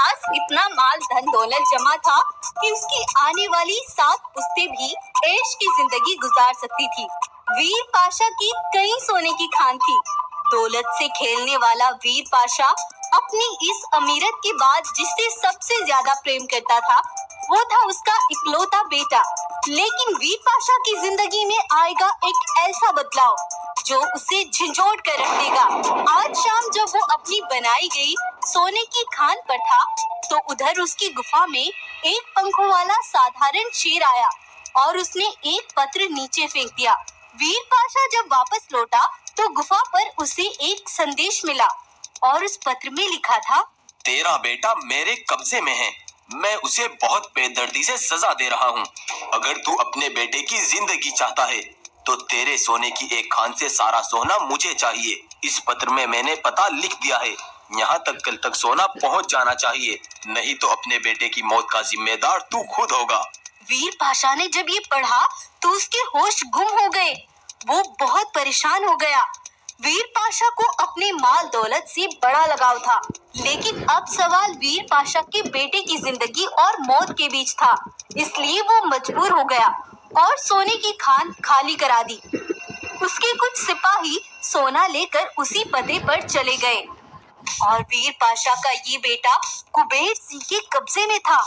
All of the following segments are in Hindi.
पास इतना माल धन दौलत जमा था कि उसकी आने वाली 7 पुश्तें भी ऐश की जिंदगी गुजार सकती थी। वीर पाशा की कई सोने की खान थी। दौलत से खेलने वाला वीर पाशा अपनी इस अमीरत के बाद जिससे सबसे ज्यादा प्रेम करता था वो था उसका इकलौता बेटा। लेकिन वीर पाशा की जिंदगी में आएगा एक ऐसा बदलाव जो उसे झंझोड़ कर रख देगा। आज शाम जब वो अपनी बनाई गई सोने की खान पर था तो उधर उसकी गुफा में एक पंखों वाला साधारण शेर आया और उसने एक पत्र नीचे फेंक दिया। वीर पाशा जब वापस लौटा तो गुफा पर उसे एक संदेश मिला और उस पत्र में लिखा था, तेरा बेटा मेरे कब्जे में है। मैं उसे बहुत बेदर्दी से सजा दे रहा हूँ। अगर तू अपने बेटे की जिंदगी चाहता है तो तेरे सोने की एक खान से सारा सोना मुझे चाहिए। इस पत्र में मैंने पता लिख दिया है। यहाँ तक कल तक सोना पहुँच जाना चाहिए, नहीं तो अपने बेटे की मौत का जिम्मेदार तू खुद होगा। वीर पाशा ने जब ये पढ़ा तो उसके होश गुम हो गए। वो बहुत परेशान हो गया। वीर पाशा को अपने माल दौलत से बड़ा लगाव था, लेकिन अब सवाल वीर पाशा के बेटे की जिंदगी और मौत के बीच था। इसलिए वो मजबूर हो गया और सोने की खान खाली करा दी। उसके कुछ सिपाही सोना लेकर उसी पते पर चले गए और वीर पाशा का ये बेटा कुबेर सिंह के कब्जे में था।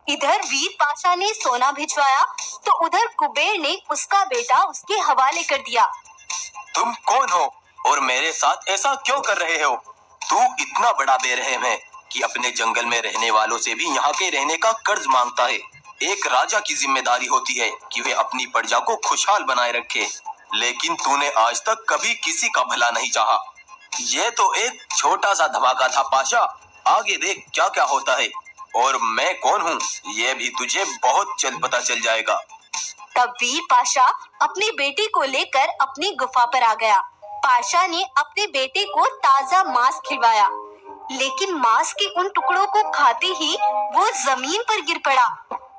इधर वीर पाशा ने सोना भिजवाया तो उधर कुबेर ने उसका बेटा उसके हवाले कर दिया। तुम कौन हो और मेरे साथ ऐसा क्यों कर रहे हो? तू इतना बड़ा बेरहम है कि अपने जंगल में रहने वालों से भी यहाँ के रहने का कर्ज मांगता है। एक राजा की जिम्मेदारी होती है कि वे अपनी प्रजा को खुशहाल बनाए रखे, लेकिन तूने आज तक कभी किसी का भला नहीं चाहा। ये तो एक छोटा सा धमाका था पाशा, आगे देख क्या क्या होता है। और मैं कौन हूँ ये भी तुझे बहुत जल्द पता चल जाएगा। तब वीर पाशा अपने बेटे को लेकर अपनी गुफा पर आ गया। पाशा ने अपने बेटे को ताजा मांस खिलवाया, लेकिन मांस के उन टुकड़ों को खाते ही वो जमीन पर गिर पड़ा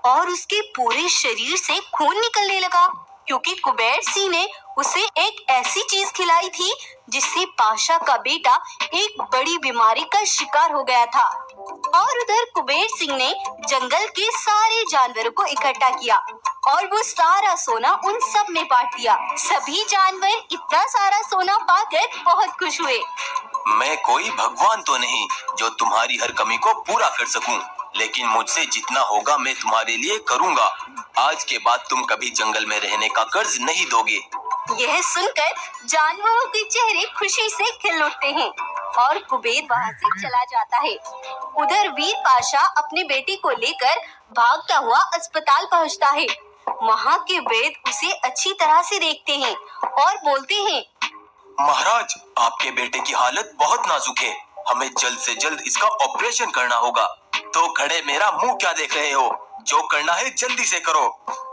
और उसके पूरे शरीर से खून निकलने लगा, क्योंकि कुबेर सिंह ने उसे एक ऐसी चीज खिलाई थी जिससे पाशा का बेटा एक बड़ी बीमारी का शिकार हो गया था। और उधर कुबेर सिंह ने जंगल के सारे जानवरों को इकट्ठा किया और वो सारा सोना उन सब में बांट दिया। सभी जानवर इतना सारा सोना पाकर बहुत खुश हुए। मैं कोई भगवान तो नहीं जो तुम्हारी हर कमी को पूरा कर सकूं, लेकिन मुझसे जितना होगा मैं तुम्हारे लिए करूंगा। आज के बाद तुम कभी जंगल में रहने का कर्ज नहीं दोगे। यह सुनकर जानवरों के चेहरे खुशी से खिल उठते हैं और कुबेर वहाँ से चला जाता है। उधर वीर पाशा अपने बेटे को लेकर भागता हुआ अस्पताल पहुँचता है। वहाँ के वैद्य उसे अच्छी तरह से देखते हैं और बोलते हैं, महाराज, आपके बेटे की हालत बहुत नाजुक है। हमें जल्द से जल्द इसका ऑपरेशन करना होगा। तो खड़े मेरा मुंह क्या देख रहे हो? जो करना है जल्दी से करो।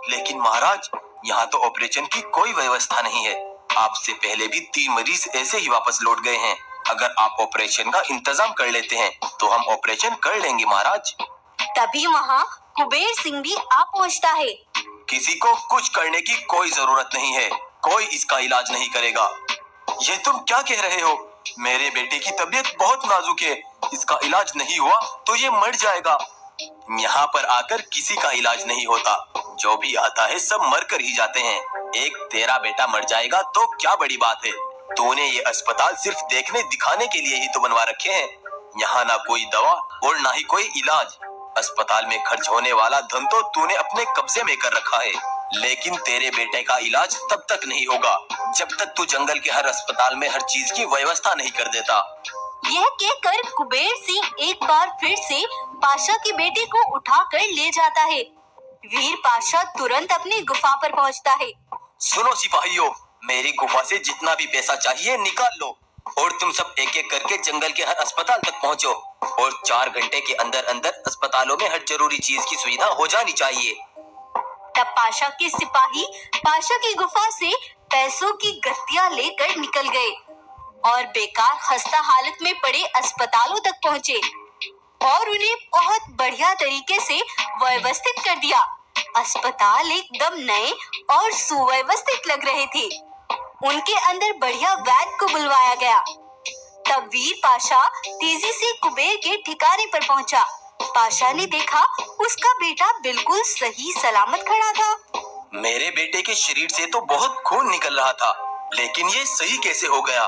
लेकिन महाराज, यहाँ तो ऑपरेशन की कोई व्यवस्था नहीं है। आपसे पहले भी 3 मरीज ऐसे ही वापस लौट गए हैं। अगर आप ऑपरेशन का इंतजाम कर लेते हैं तो हम ऑपरेशन कर लेंगे महाराज। तभी वहाँ कुबेर सिंह भी आ पहुँचता है। किसी को कुछ करने की कोई जरूरत नहीं है, कोई इसका इलाज नहीं करेगा। ये तुम क्या कह रहे हो? मेरे बेटे की तबीयत बहुत नाजुक है, इसका इलाज नहीं हुआ तो ये मर जाएगा। यहाँ पर आकर किसी का इलाज नहीं होता, जो भी आता है सब मर कर ही जाते हैं। एक तेरा बेटा मर जाएगा तो क्या बड़ी बात है? तूने ये अस्पताल सिर्फ देखने दिखाने के लिए ही तो बनवा रखे हैं। यहाँ ना कोई दवा और ना ही कोई इलाज। अस्पताल में खर्च होने वाला धन तो तूने अपने कब्जे में कर रखा है, लेकिन तेरे बेटे का इलाज तब तक नहीं होगा जब तक तू जंगल के हर अस्पताल में हर चीज की व्यवस्था नहीं कर देता। यह कहकर कुबेर सिंह एक बार फिर से पाशा के बेटे को उठाकर ले जाता है। वीर पाशा तुरंत अपनी गुफा पर पहुंचता है। सुनो सिपाहियों, मेरी गुफा से जितना भी पैसा चाहिए निकाल लो और तुम सब एक एक करके जंगल के हर अस्पताल तक पहुंचो और 4 घंटे के अंदर अंदर अस्पतालों में हर जरूरी चीज की सुविधा हो जानी चाहिए। तब पाशा के सिपाही पाशा की गुफा से पैसों की गत्तियां लेकर निकल गए और बेकार खस्ता हालत में पड़े अस्पतालों तक पहुँचे और उन्हें बहुत बढ़िया तरीके से व्यवस्थित कर दिया। अस्पताल एकदम नए और सुव्यवस्थित लग रहे थे। उनके अंदर बढ़िया वैद्य को बुलवाया गया। तब वीर पाशा तेजी से कुबेर के ठिकाने पर पहुंचा। पाशा ने देखा उसका बेटा बिल्कुल सही सलामत खड़ा था। मेरे बेटे के शरीर से तो बहुत खून निकल रहा था, लेकिन ये सही कैसे हो गया?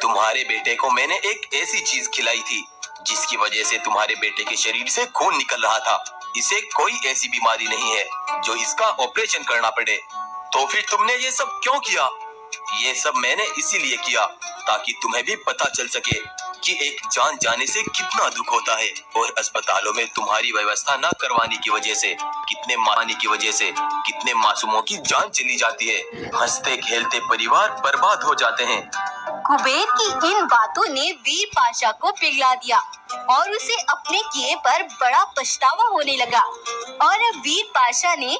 तुम्हारे बेटे को मैंने एक ऐसी चीज खिलाई थी जिसकी वजह से तुम्हारे बेटे के शरीर से खून निकल रहा था। इसे कोई ऐसी बीमारी नहीं है जो इसका ऑपरेशन करना पड़े। तो फिर तुमने ये सब क्यों किया? ये सब मैंने इसीलिए किया ताकि तुम्हें भी पता चल सके कि एक जान जाने से कितना दुख होता है, और अस्पतालों में तुम्हारी व्यवस्था न करवाने की वजह से कितने मासूमों की जान चली जाती है। हंसते खेलते परिवार बर्बाद हो जाते हैं। कुबेर की इन बातों ने वीर पाशा को पिघला दिया और उसे अपने किए पर बड़ा पछतावा होने लगा। और वीर पाशा ने